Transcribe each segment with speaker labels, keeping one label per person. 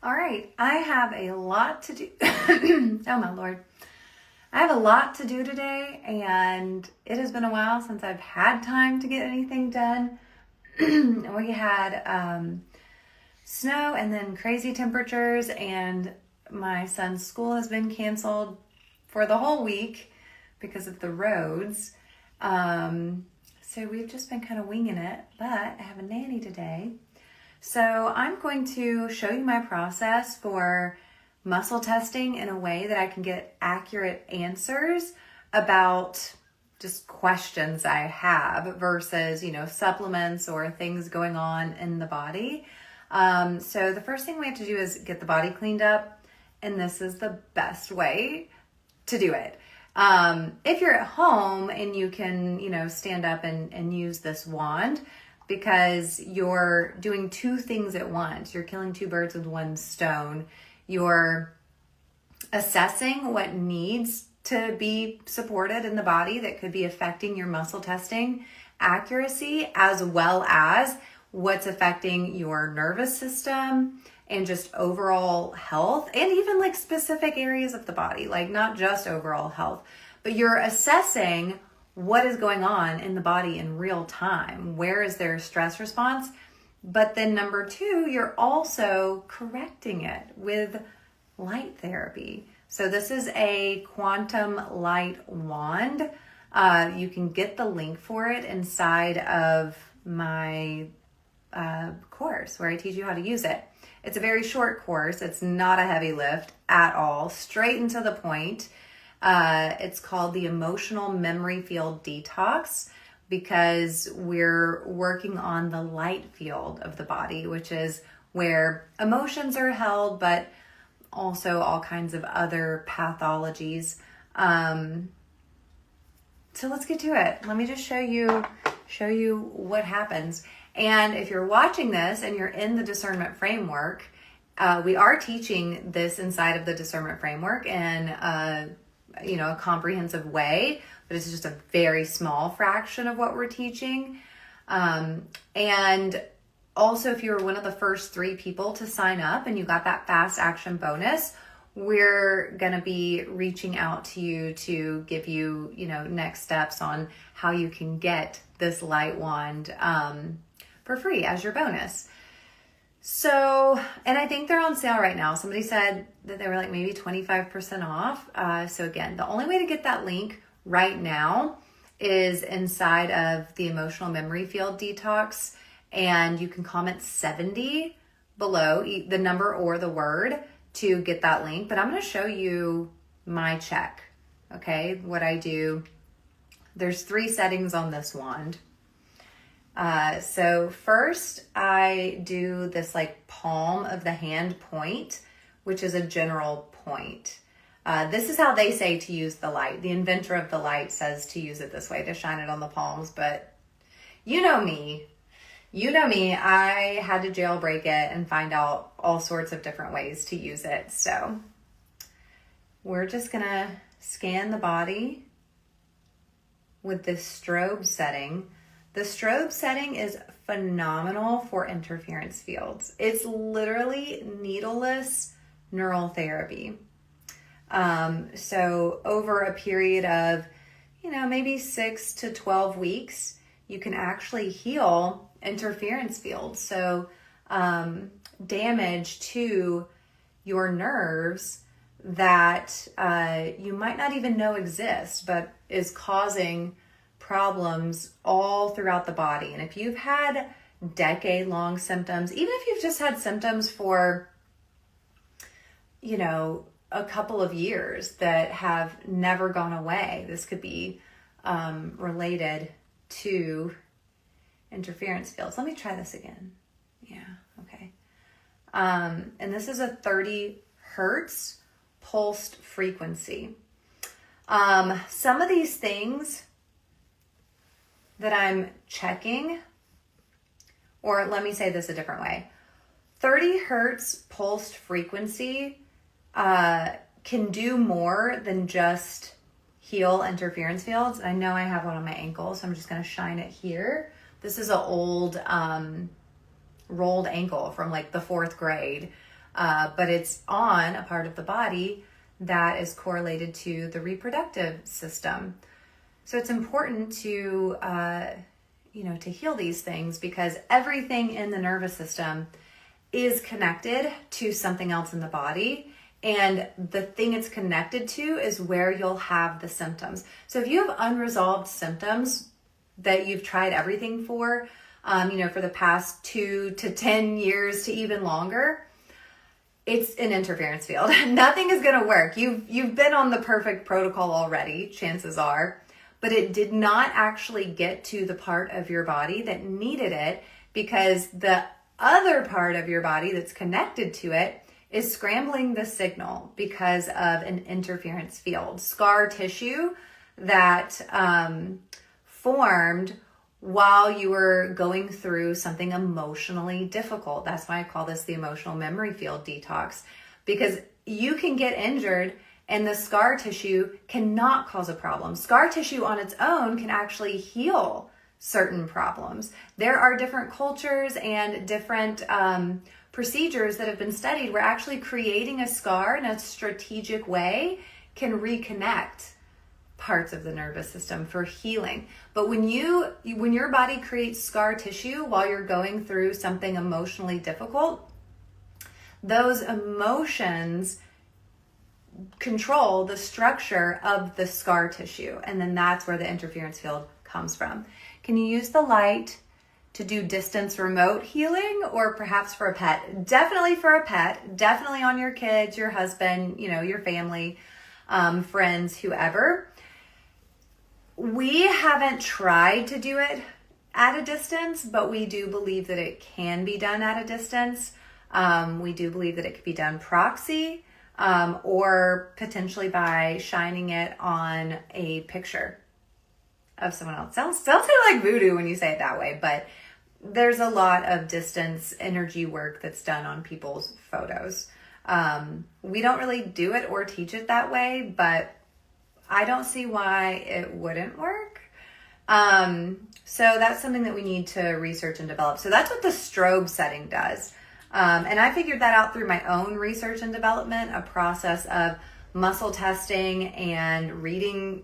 Speaker 1: All right, I have a lot to do. Oh my Lord. I have a lot to do today, and it has been a while since I've had time to get anything done. We had snow and then crazy temperatures, and my son's school has been canceled for the whole week because of the roads. So we've just been kind of winging it, but I have a nanny today. So I'm going to show you my process for muscle testing in a way that I can get accurate answers about just questions I have versus, supplements or things going on in the body. So the first thing we have to do is get the body cleaned up, and this is the best way to do it. If you're at home and you can, stand up and use this wand, because you're doing two things at once. You're killing two birds with one stone. You're assessing what needs to be supported in the body that could be affecting your muscle testing accuracy, as well as what's affecting your nervous system and just overall health, and even like specific areas of the body, like not just overall health, but you're assessing what is going on in the body in real time. Where is their stress response? But then number two, you're also correcting it with light therapy. So this is a quantum light wand. You can get the link for it inside of my course where I teach you how to use it. It's a very short course. It's not a heavy lift at all, straight and to the point. It's called the Emotional Memory Field Detox, because we're working on the light field of the body, which is where emotions are held, but also all kinds of other pathologies. So let's get to it. Let me just show you what happens. And if you're watching this and you're in the discernment framework, we are teaching this inside of the discernment framework in a comprehensive way, but it's just a very small fraction of what we're teaching. And also, if you were one of the first 3 people to sign up and you got that fast action bonus, we're going to be reaching out to you to give you, next steps on how you can get this light wand for free as your bonus. So, and I think they're on sale right now. Somebody said that they were like maybe 25% off. So again, the only way to get that link right now is inside of the Emotional Memory Field Detox. And you can comment 70 below the number or the word to get that link. But I'm going to show you my check. Okay, what I do. There's 3 settings on this wand. So first I do this like palm of the hand point, which is a general point. This is how they say to use the light. The inventor of the light says to use it this way, to shine it on the palms, but you know me, I had to jailbreak it and find out all sorts of different ways to use it. So we're just gonna scan the body with this strobe setting. The strobe setting is phenomenal for interference fields. It's literally needleless neural therapy. So over a period of, maybe 6 to 12 weeks, you can actually heal interference fields. So damage to your nerves that you might not even know exist, but is causing problems all throughout the body. And if you've had decade-long symptoms, even if you've just had symptoms for, a couple of years that have never gone away, this could be related to interference fields. Let me try this again. Yeah, okay. And this is a 30 hertz pulsed frequency. Some of these things that I'm checking, or let me say this a different way. 30 hertz pulsed frequency can do more than just heal interference fields. I know I have one on my ankle, so I'm just going to shine it here. This is an old rolled ankle from like the 4th grade. but it's on a part of the body that is correlated to the reproductive system. So it's important to, to heal these things, because everything in the nervous system is connected to something else in the body. And the thing it's connected to is where you'll have the symptoms. So if you have unresolved symptoms that you've tried everything for, for the past 2 to 10 years to even longer, it's an interference field. Nothing is going to work. You've been on the perfect protocol already, chances are, but it did not actually get to the part of your body that needed it, because the other part of your body that's connected to it is scrambling the signal because of an interference field. Scar tissue that formed while you were going through something emotionally difficult. That's why I call this the emotional memory field detox, because you can get injured and the scar tissue cannot cause a problem. Scar tissue on its own can actually heal certain problems. There are different cultures and different procedures that have been studied where actually creating a scar in a strategic way can reconnect parts of the nervous system for healing. But when your body creates scar tissue while you're going through something emotionally difficult, those emotions control the structure of the scar tissue. And then that's where the interference field comes from. Can you use the light to do distance remote healing, or perhaps for a pet? Definitely for a pet, definitely on your kids, your husband, your family, friends, whoever. We haven't tried to do it at a distance, but we do believe that it can be done at a distance. We do believe that it could be done proxy, or potentially by shining it on a picture of someone else. Sounds like voodoo when you say it that way, but there's a lot of distance energy work that's done on people's photos. We don't really do it or teach it that way, but I don't see why it wouldn't work. So that's something that we need to research and develop. So that's what the strobe setting does. And I figured that out through my own research and development, a process of muscle testing and reading,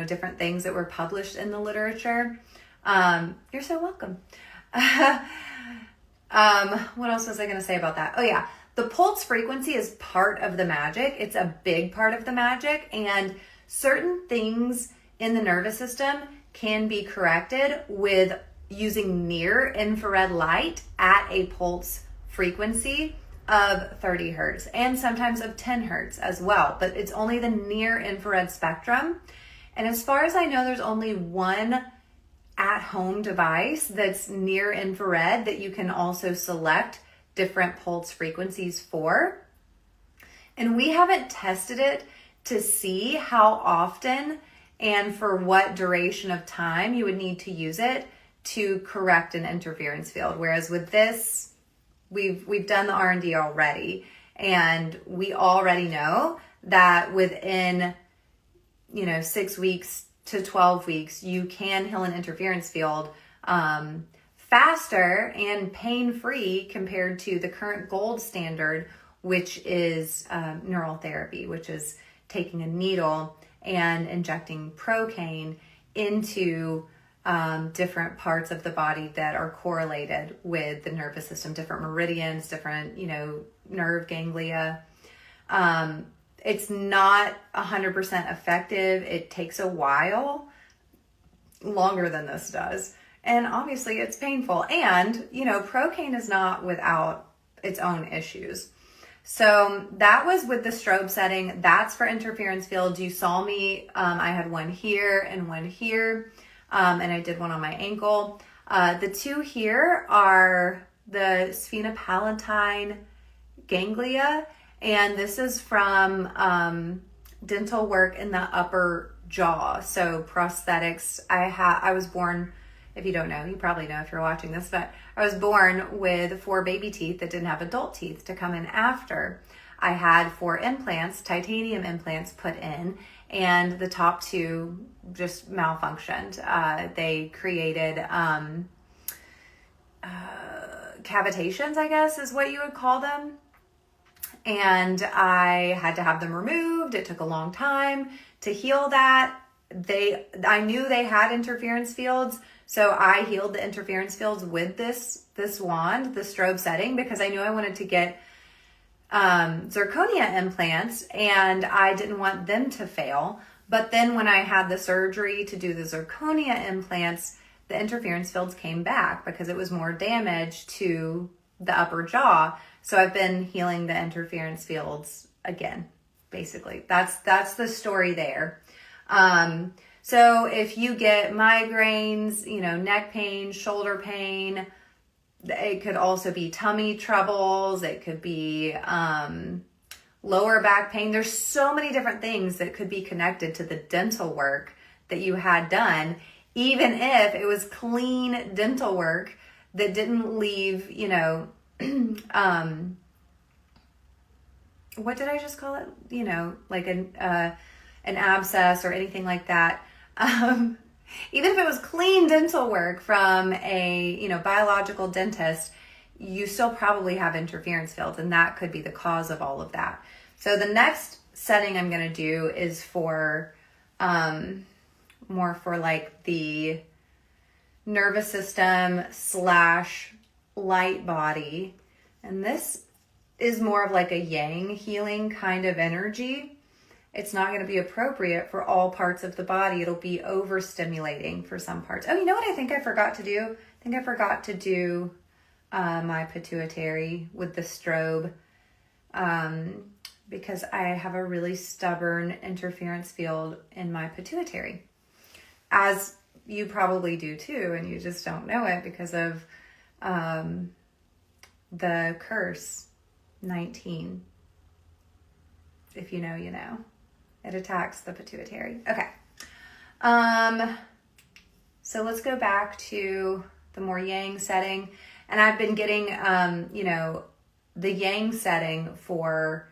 Speaker 1: different things that were published in the literature. You're so welcome. What else was I going to say about that? Oh yeah. The pulse frequency is part of the magic. It's a big part of the magic, and certain things in the nervous system can be corrected with using near infrared light at a pulse frequency of 30 hertz and sometimes of 10 hertz as well, but it's only the near infrared spectrum. And as far as I know, there's only one at-home device that's near infrared that you can also select different pulse frequencies for. And we haven't tested it to see how often and for what duration of time you would need to use it to correct an interference field. Whereas with this, we've done the R&D already, and we already know that within 6 weeks to 12 weeks, you can heal an interference field faster and pain-free compared to the current gold standard, which is neural therapy, which is taking a needle and injecting procaine into different parts of the body that are correlated with the nervous system, different meridians, different, nerve ganglia. It's not 100% effective. It takes a while, longer than this does. And obviously it's painful. And, procaine is not without its own issues. So that was with the strobe setting. That's for interference fields. You saw me, I had one here and one here, and I did one on my ankle. The two here are the sphenopalatine ganglia, and this is from dental work in the upper jaw. So prosthetics. I was born, if you don't know, you probably know if you're watching this, but I was born with 4 baby teeth that didn't have adult teeth to come in after. I had 4 implants, titanium implants put in, and the top 2 just malfunctioned. They created cavitations, I guess is what you would call them. and I had to have them removed. It took a long time to heal that. I knew they had interference fields, so I healed the interference fields with this wand, the strobe setting, because I knew I wanted to get zirconia implants, and I didn't want them to fail. But then when I had the surgery to do the zirconia implants, the interference fields came back because it was more damage to the upper jaw. So I've been healing the interference fields again, basically. That's the story there. So if you get migraines, neck pain, shoulder pain, it could also be tummy troubles. It could be lower back pain. There's so many different things that could be connected to the dental work that you had done, even if it was clean dental work that didn't leave, what did I just call it? Like an abscess or anything like that. Even if it was clean dental work from a, biological dentist, you still probably have interference fields, and that could be the cause of all of that. So the next setting I'm going to do is for, more for like the nervous system / light body. And this is more of like a yang healing kind of energy. It's not going to be appropriate for all parts of the body. It'll be overstimulating for some parts. Oh, you know what I think I forgot to do? I think I forgot to do my pituitary with the strobe, because I have a really stubborn interference field in my pituitary, as you probably do too, and you just don't know it because of the curse 19. If you know, you know. It attacks the pituitary. Okay. So let's go back to the more yang setting. And I've been getting, the yang setting for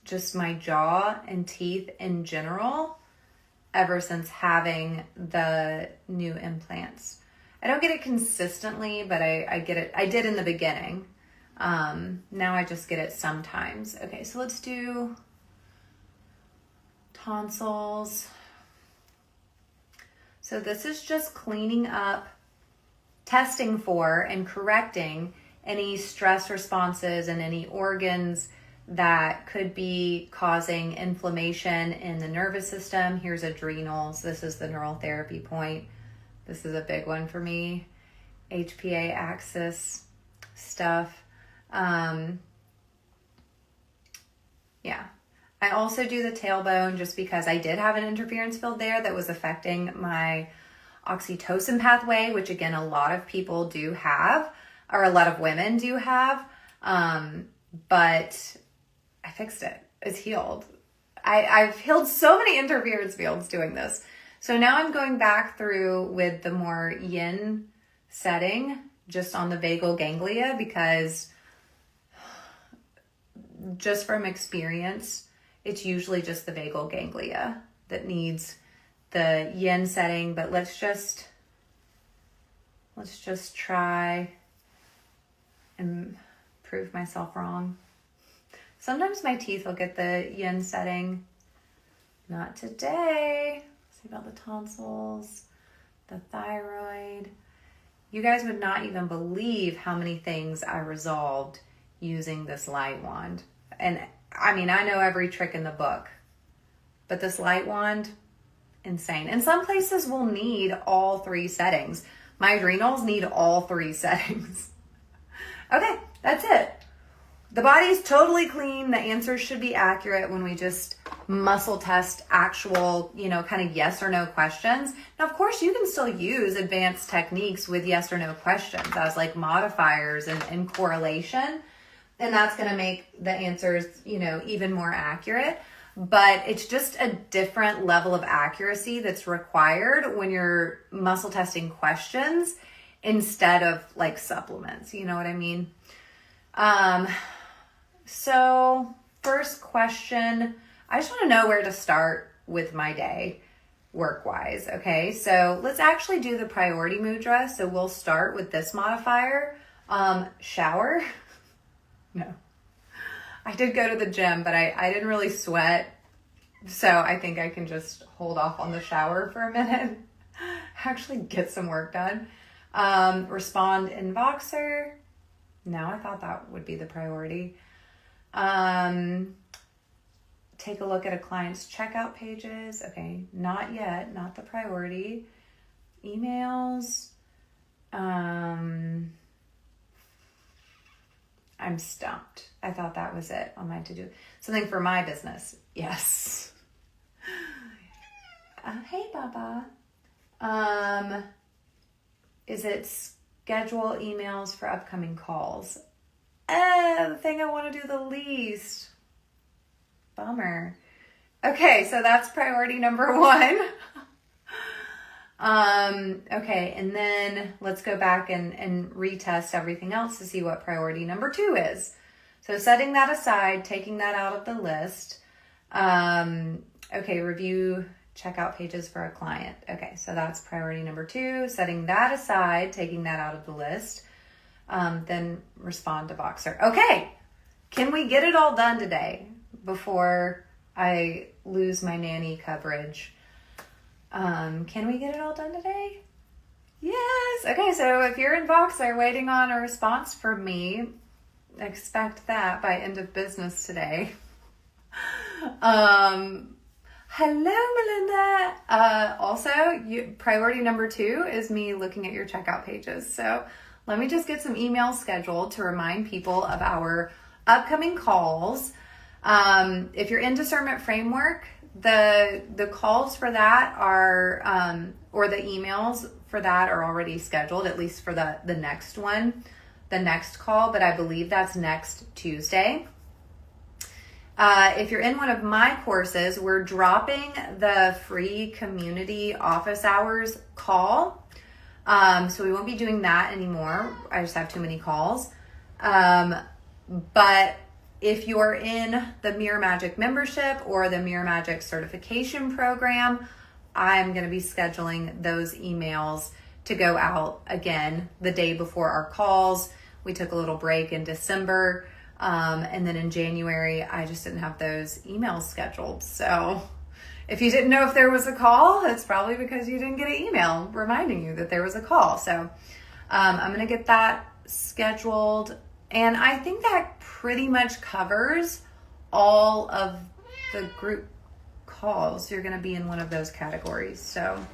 Speaker 1: just my jaw and teeth in general ever since having the new implants. I don't get it consistently, but I get it. I did in the beginning. Now I just get it sometimes. Okay, so let's do tonsils. So this is just cleaning up, testing for and correcting any stress responses and any organs that could be causing inflammation in the nervous system. Here's adrenals. This is the neural therapy point. This is a big one for me. HPA axis stuff. Yeah. I also do the tailbone just because I did have an interference field there that was affecting my oxytocin pathway, which again, a lot of people do have, or a lot of women do have. But I fixed it. It's healed. I've healed so many interference fields doing this. So now I'm going back through with the more yin setting just on the vagal ganglia, because just from experience, it's usually just the vagal ganglia that needs the yin setting. But let's just try and prove myself wrong. Sometimes my teeth will get the yin setting. Not today. Let's see about the tonsils, the thyroid. You guys would not even believe how many things I resolved using this light wand. And I mean, I know every trick in the book, but this light wand, insane. And some places will need all three settings. My adrenals need all three settings. Okay, that's it. The body's totally clean. The answers should be accurate when we just muscle test actual, kind of yes or no questions. Now, of course, you can still use advanced techniques with yes or no questions as like modifiers and correlation. And that's going to make the answers, even more accurate. But it's just a different level of accuracy that's required when you're muscle testing questions instead of like supplements. You know what I mean? So first question, I just want to know where to start with my day work-wise. Okay, so let's actually do the priority mudra. So we'll start with this modifier, shower. No. I did go to the gym, but I didn't really sweat. So I think I can just hold off on the shower for a minute. Actually get some work done. Respond in Voxer. No, I thought that would be the priority. Take a look at a client's checkout pages. Okay, not yet, not the priority. Emails. I'm stumped. I thought that was it on my to-do. Something for my business. Yes. Hey, Baba. Is it schedule emails for upcoming calls? The thing I want to do the least. Bummer. Okay, so that's priority number 1. Okay, and then let's go back and retest everything else to see what priority number 2 is. So setting that aside, taking that out of the list. Okay, review checkout pages for a client. Okay, so that's priority number 2, setting that aside, taking that out of the list. Then respond to Voxer. Okay, can we get it all done today before I lose my nanny coverage? Can we get it all done today? Yes. Okay, so if you're in Voxer waiting on a response from me, expect that by end of business today. Hello, Melinda. Also, priority number 2 is me looking at your checkout pages. So let me just get some emails scheduled to remind people of our upcoming calls. If you're in Discernment Framework, the calls for that are, or the emails for that are already scheduled, at least for the next one, the next call, but I believe that's next Tuesday. If you're in one of my courses, we're dropping the free community office hours call. So we won't be doing that anymore. I just have too many calls. But if you're in the Mirror Magic membership or the Mirror Magic certification program, I'm going to be scheduling those emails to go out again the day before our calls. We took a little break in December. And then in January, I just didn't have those emails scheduled. So if you didn't know if there was a call, it's probably because you didn't get an email reminding you that there was a call. So I'm going to get that scheduled. And I think that pretty much covers all of the group calls. You're going to be in one of those categories. So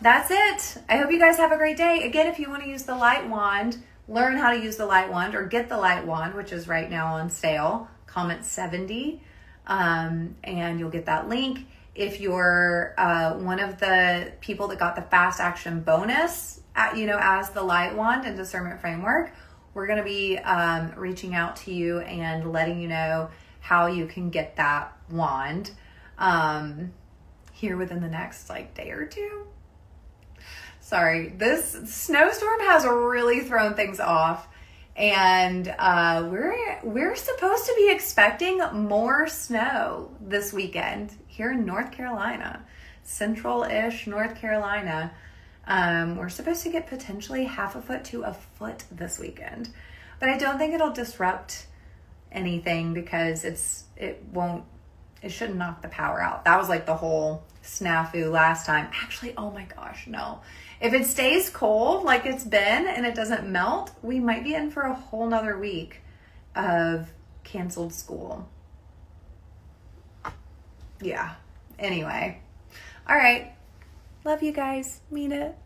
Speaker 1: that's it. I hope you guys have a great day. Again, if you want to use the light wand, learn how to use the light wand or get the light wand, which is right now on sale, comment 70, and you'll get that link. If you're one of the people that got the fast action bonus, as the light wand and Discernment Framework, we're going to be reaching out to you and letting you know how you can get that wand here within the next day or 2. Sorry, this snowstorm has really thrown things off, and we're supposed to be expecting more snow this weekend here in North Carolina, central-ish North Carolina. We're supposed to get potentially half a foot to a foot this weekend, but I don't think it'll disrupt anything because it shouldn't knock the power out. That was the whole snafu last time. Actually, oh my gosh, no. If it stays cold like it's been and it doesn't melt, we might be in for a whole nother week of canceled school. Yeah. Anyway. All right. Love you guys. Mean it.